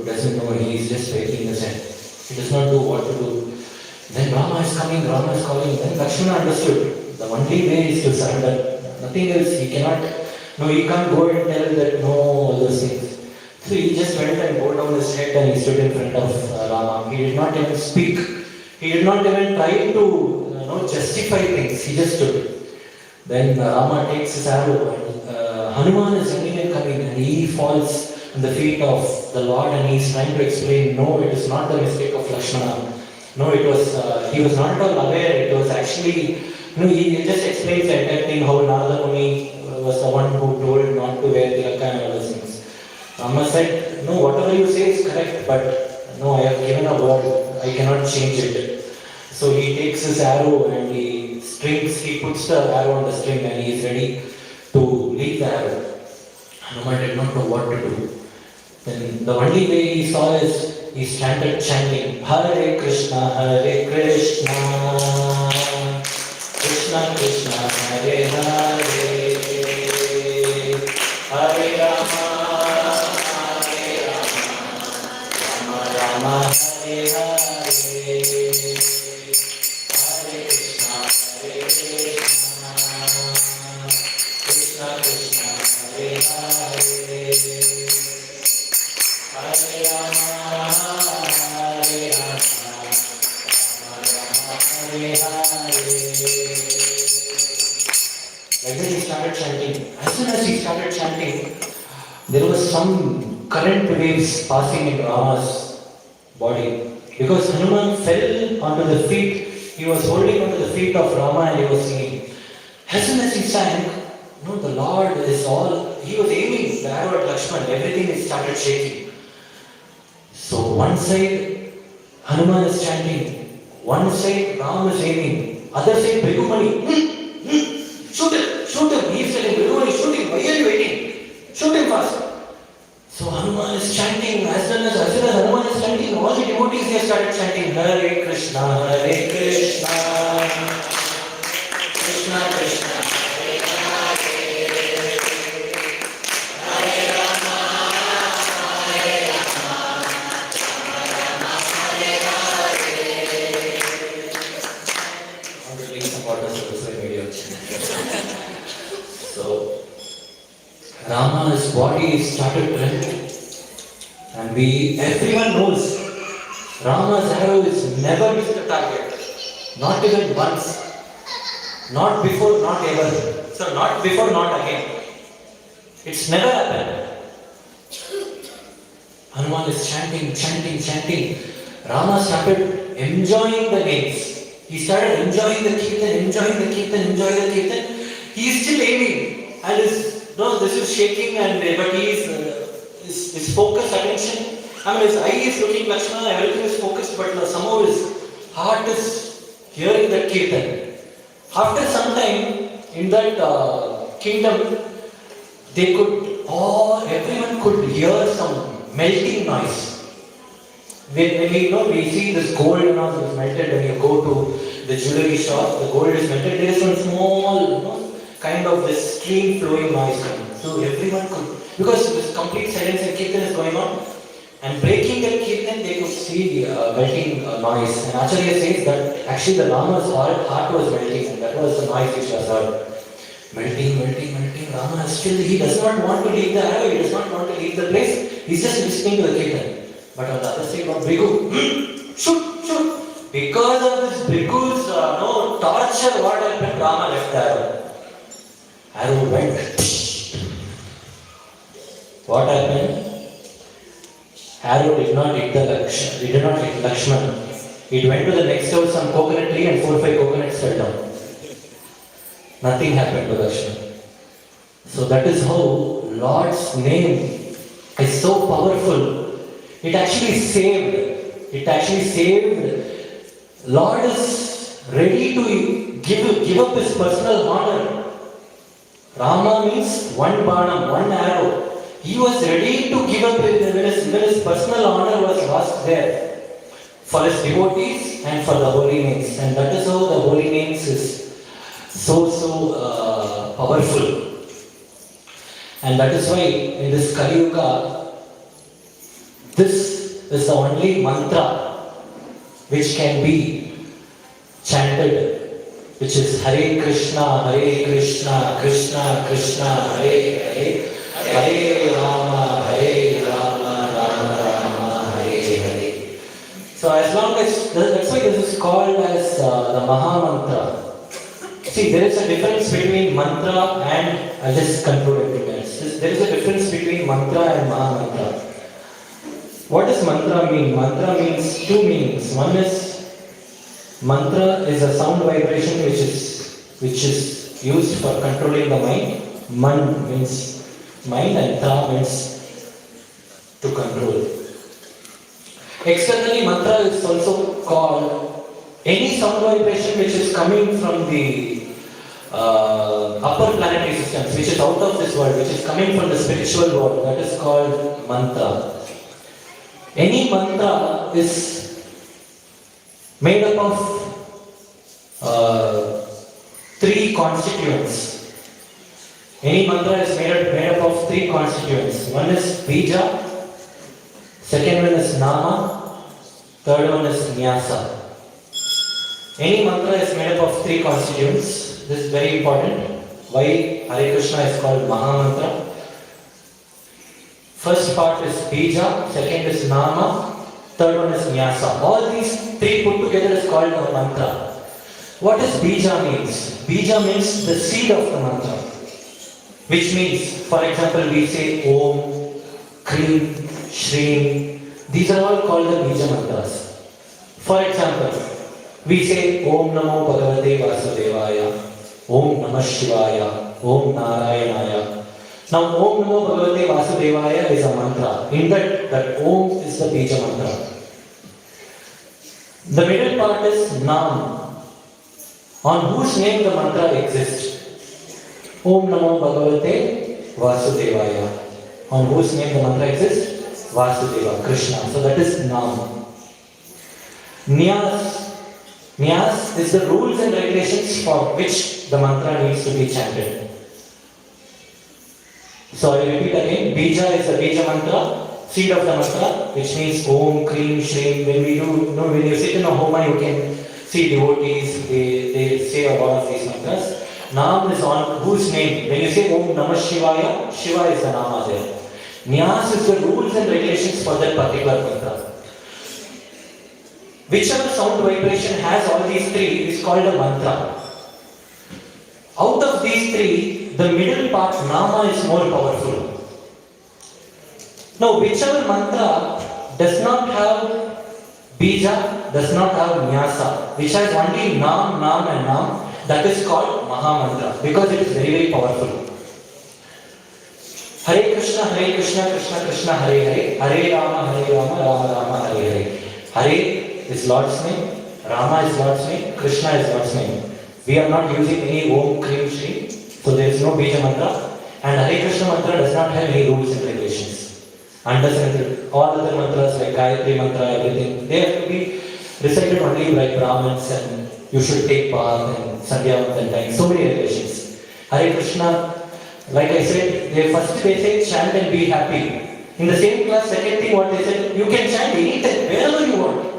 doesn't know, he is just shaking his head. He does not know what to do. Then Rama is coming, Rama is calling. Then Krishna understood. The only way is to surrender. Nothing else. He can't go and tell that no, all those things. So he just went and bowed down his head and he stood in front of Rama. He did not even speak. He did not even try to justify things. He just stood. Then Rama takes his arrow and Hanuman is again coming and he falls in the feet of the Lord and he is trying to explain, no, it is not the mistake of Lakshmana. No, it was, he was not at all aware, it was actually, he just explains the entire thing, how Narada Muni was the one who told not to wear tilaka and all those things. Rama said, no, whatever you say is correct, but no, I have given a word, I cannot change it. So he takes his arrow and he puts the arrow on the string and he is ready to leave the arrow. Hanuman did not know what to do. Then the only way he saw is he started chanting Hare Krishna, Krishna Krishna, Hare Hare, Hare Rama, Rama Rama, Hare Hare, Hare Krishna, Krishna Krishna, Hare Hare, Hare Rama, Hare Rama, Rama Rama, Hare Hare. Like that he started chanting. As soon as he started chanting, there was some current waves passing in Rama's body. Because Hanuman fell onto the feet, he was holding onto the feet of Rama and he was singing. As soon as he sang, the Lord is all, he was aiming the arrow at Lakshman, everything started shaking. So one side Hanuman is chanting, one side Ram is aiming, other side Brigumani, shoot him, he is telling Brigumani, shoot him, why are you waiting? Shoot him fast. So Hanuman is chanting, as soon as Hanuman is chanting, all the devotees here started chanting Hare Krishna, Krishna Krishna, Hare Hare, Hare Rama, Hare Rama, Rama Hare Hare. I want to drink some water so this way video. So Rama's body started trembling, and everyone knows Rama's arrow is never missed a target, not even once, not before, not ever. So not before, not again. It's never happened. Hanuman is chanting. Rama started enjoying the names. He started enjoying the kirtan. He is still aiming, and this is shaking, but his focused attention. His eye is looking Lakshmana, everything is focused, but somehow his heart is hearing that kirtan. After some time in that kingdom, everyone could hear some melting noise. When we see this gold and all is melted, when you go to the jewelry shop, the gold is melted, there is some small, kind of this stream flowing noise coming. So everyone could, because this complete silence and kirtan is going on, and breaking the kirtan, they could see melting noise. And Acharya says that actually the Rama's heart was melting, and that was the noise which was heard. Melting. Rama still, he does not want to leave the arrow, he does not want to leave the place, he's just listening to the kirtan. But on the other side of Brigu, shoot! Because of this Brigu's torture, what happened? Rama left the arrow. Arrow went. What happened? Arrow did not hit Lakshman. It went to the next house, some coconut tree, and 4 or 5 coconuts fell down. Nothing happened to Lakshman. So that is how Lord's name is so powerful. It actually saved. Lord is ready to give up his personal honor. Rama means one banam, one arrow. He was ready to give up when his personal honor was lost there for his devotees and for the holy names. And that is how the holy names is so powerful. And that is why in this Kali Yuga, this is the only mantra which can be chanted, which is Hare Krishna, Krishna Krishna, Hare Hare, Hare Rama, Rama Rama, Hare Hare. So as long as, that's why this is called as the Maha Mantra. See, there is a difference between mantra and, I'll just conclude everything else. There is a difference between mantra and Maha Mantra. What does mantra mean? Mantra means two meanings. One is, mantra is a sound vibration which is used for controlling the mind. Man means mind and tra means to control. Externally, mantra is also called any sound vibration which is coming from the upper planetary systems, which is out of this this world, which is coming from the spiritual world, that is called mantra. Any mantra is made up of three constituents. Any mantra is made up of three constituents. One is bija, second one is nama, third one is nyasa. Any mantra is made up of three constituents. This is very important. Why Hare Krishna is called Maha Mantra? First part is bija, second is nama, third one is nyasa. All these three put together is called a mantra. What does bija means? Bija means the seed of the mantra. Which means, for example, we say Om, Krim, Shrim. These are all called the bija mantras. For example, we say Om Namo Bhagavate Vasudevaya, Om Namah Shivaya, Om Narayanaya. Now, Om Namo Bhagavate Vasudevaya is a mantra. In that Om is the bija mantra. The middle part is Nam, on whose name the mantra exists. Om Namo Bhagavate Vasudevaya. On whose name the mantra exists? Vasudeva, Krishna. So that is Nam. Nyas. Nyas is the rules and regulations for which the mantra needs to be chanted. So I repeat again. Bija is the bija mantra, seed of the mantra, which means Om, Krim, Shrim. When you sit in a homa, you can see devotees, they say a lot of these mantras. Nam is on whose name? When you say Om Namah Shivaya, Shiva is the Nama there. Nyas is the rules and regulations for that particular mantra. Whichever sound vibration has all these three is called a mantra. Out of these three, the middle part, Nama, is more powerful. Now, whichever mantra does not have bija, does not have nyasa, which has only Nam, Nam and Nam, that is called Maha Mantra because it is very, very powerful. Hare Krishna, Krishna Krishna, Hare Hare, Hare Rama, Rama Rama, Hare Hare. Hare is Lord's name, Rama is Lord's name, Krishna is Lord's name. We are not using any Om, Krim, Shri, so there is no bija mantra. And Hare Krishna mantra does not have any rules and regulations. Understand? All other mantras like Gayatri mantra, everything, they have to be recited only by Brahmins and you should take bath and Sandhya and time. So many regulations. Hare Krishna, like I said, they say chant and be happy. In the same class, second thing what they said, you can chant anytime, wherever you want.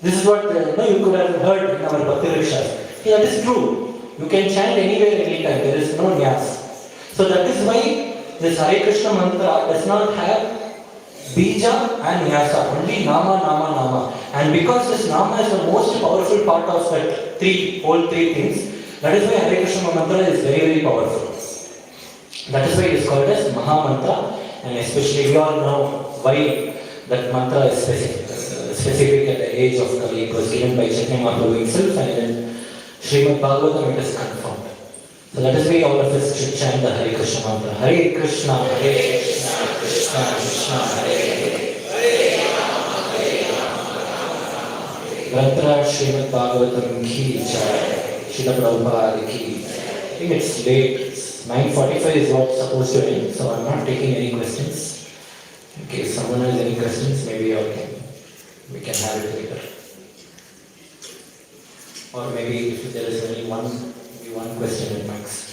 This is what you could have heard in our Bhakti Rikshas. Yeah, that is true. You can chant anywhere, anytime. There is no nyas. So that is why this Hare Krishna mantra does not have bija and nyasa, only nama, nama, nama. And because this nama is the most powerful part of that all three things, that is why Hare Krishna mantra is very, very powerful. That is why it is called as Maha Mantra, and especially we all know why that mantra is specific at the age of Kali. It was given by Chaitanya Mahaprabhu himself, and then Srimad Bhagavatam it is confirmed. So that is why all of us should chant the Hare Krishna mantra. Hare Krishna, Krishna Krishna, Hare Hare, Grantaraj Srimad Bhagavatam ki jai, Srila Prabhupada ki. I think it's late. It's 9:45 is what's supposed to end, so I'm not taking any questions. In case someone has any questions, maybe we can have it later. Or maybe if there is only one question at max.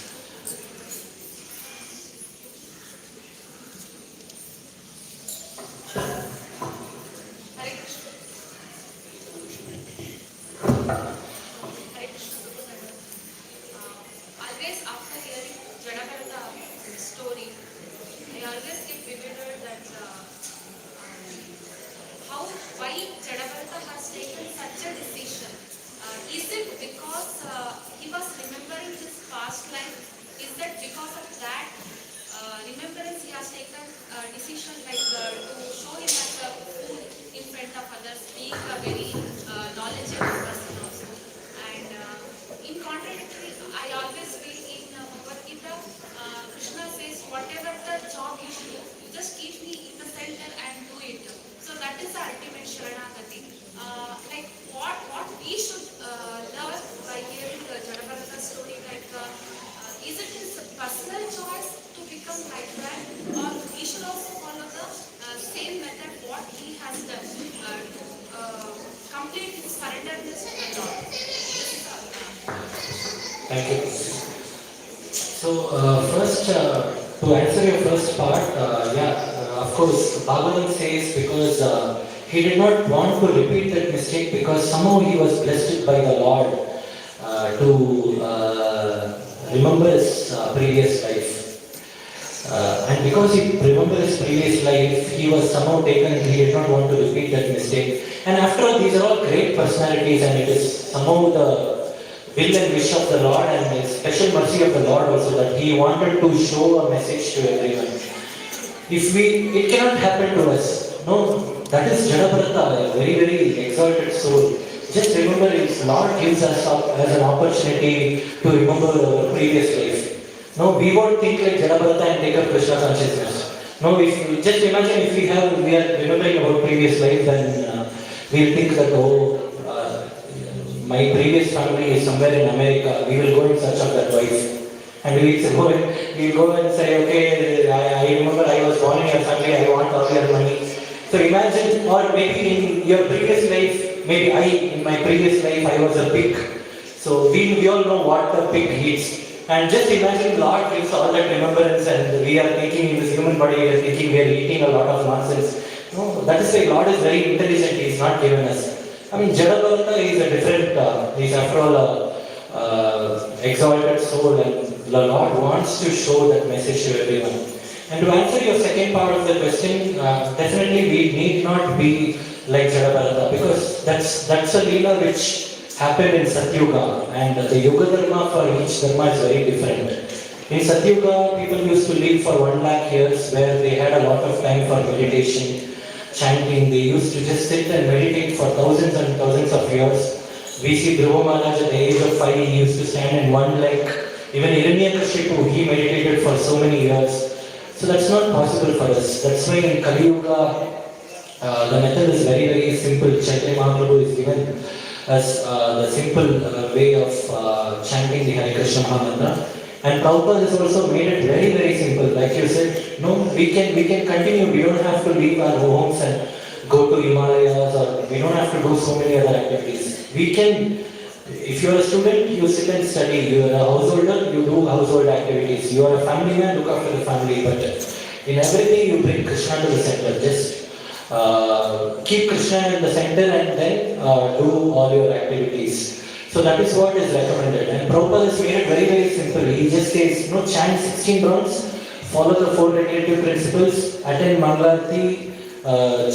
Is it his personal choice to become us like that, or we should also follow the same method what he has done to complete his surrenderness to the Lord. Thank you. So, first, to answer your first part, of course, Bhagavan says because he did not want to repeat that mistake because somehow he was blessed by the Lord to remember his previous life. And because he remembered his previous life, he was somehow taken, he did not want to repeat that mistake. And after all, these are all great personalities, and it is somehow the will and wish of the Lord and the special mercy of the Lord also that he wanted to show a message to everyone. It cannot happen to us. No, that is Jadabrata, a very, very exalted soul. Just remember, if Lord gives us as an opportunity to remember our previous life. No, we won't think like Jadabrata and take up Krishna consciousness. No, just imagine if we are remembering our previous life, then we'll think that, my previous family is somewhere in America, we will go in search of that wife. And we'll go and say, okay, I remember I was born in your family, I want all your money. So imagine, or maybe in your previous life, in my previous life, I was a pig. So we all know what the pig eats. And just imagine Lord gives all that remembrance and we are thinking in this human body, we are thinking we are eating a lot of nonsense. No, that is why Lord is very intelligent, He is not given us. I mean, Jadabrata is a different, he's after all exalted soul, and the Lord wants to show that message to everyone. And to answer your second part of the question, definitely we need not be like Jadabrata, because that's a leela which happened in Satyuga, and the Yuga Dharma for each Dharma is very different. In Satyuga, people used to live for 1 lakh years, where they had a lot of time for meditation, chanting. They used to just sit and meditate for thousands and thousands of years. We see Dhruva Maharaj at the age of 5, he used to stand in one leg. Even Hiranyakashipu, he meditated for so many years. So that's not possible for us. That's why in Kali Yuga, the method is very, very simple. Chaitanya Mahaprabhu is given us the simple way of chanting the Hare Krishna Mahamantra. And Prabhupada has also made it very, very simple. Like you said, no, we can continue. We don't have to leave our homes and go to Himalayas, or we don't have to do so many other activities. We can, if you are a student, you sit and study. You are a householder, you do household activities. You are a family man, look after the family. But in everything, you bring Krishna to the center. Just keep Krishna in the center and then do all your activities. So that is what is recommended. And Prabhupada has made it very, very simple. He just says, chant 16 rounds, follow the 4 regulative principles, attend Mangalarti,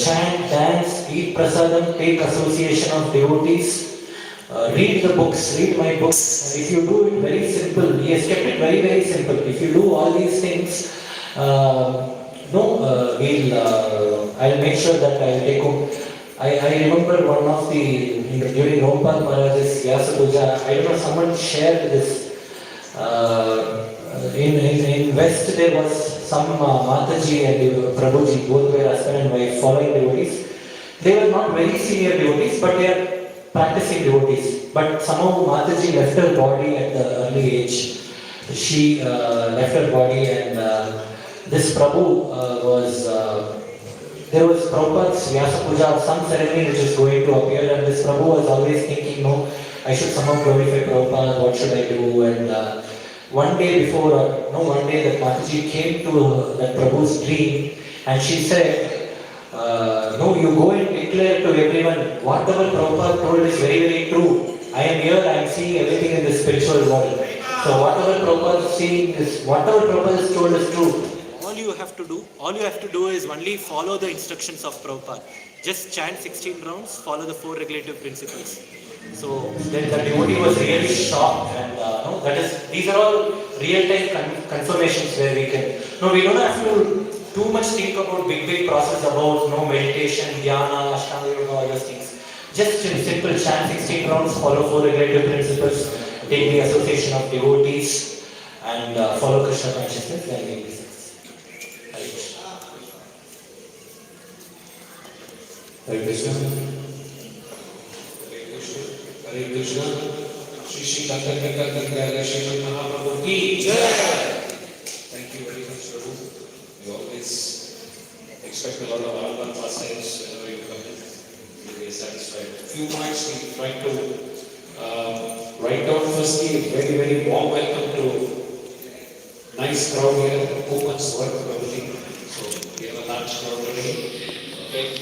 chant, dance, eat prasadam, take association of devotees, read the books, read my books. And if you do it very simple, he has kept it very, very simple. If you do all these things, I'll make sure that I'll take home. I remember one of during Rompal Maharaj's Vyasa Puja, I don't know, someone shared this. In West there was some Mataji and Prabhuji, both were husband and wife, following devotees. They were not very senior devotees, but they are practicing devotees. But somehow Mataji left her body at the early age. She left her body, and this Prabhu there was Prabhupada's Vyasa Puja, some ceremony which is going to appear, and this Prabhu was always thinking, I should somehow glorify Prabhupada, what should I do? And one day that Mataji came to that Prabhu's dream, and she said, you go and declare to everyone, whatever Prabhupada told is very, very true. I am here, I am seeing everything in the spiritual world. So whatever Prabhupada is seeing is, whatever Prabhupada has told is true. All you have to do is only follow the instructions of Prabhupada. Just chant 16 rounds, follow the 4 regulative principles. So then the devotee was really shocked, and these are all real-time confirmations where we don't have to too much think about big process about meditation, dhyana, ashtanga yoga, all those things. Just in simple chant 16 rounds, follow 4 regulative principles, take the association of devotees, and follow Krishna consciousness, and make this. Hare Krishna. Hare Krishna. Shri Chaitanya Mahaprabhu ki jai. Thank you very much, Prabhu. We always expect a lot of Arambal pastimes whenever you come in. You'll be satisfied. Few points we try to write down. Firstly, very, very warm welcome to nice crowd here. Opens work, everything. So we have a large crowd already. Okay.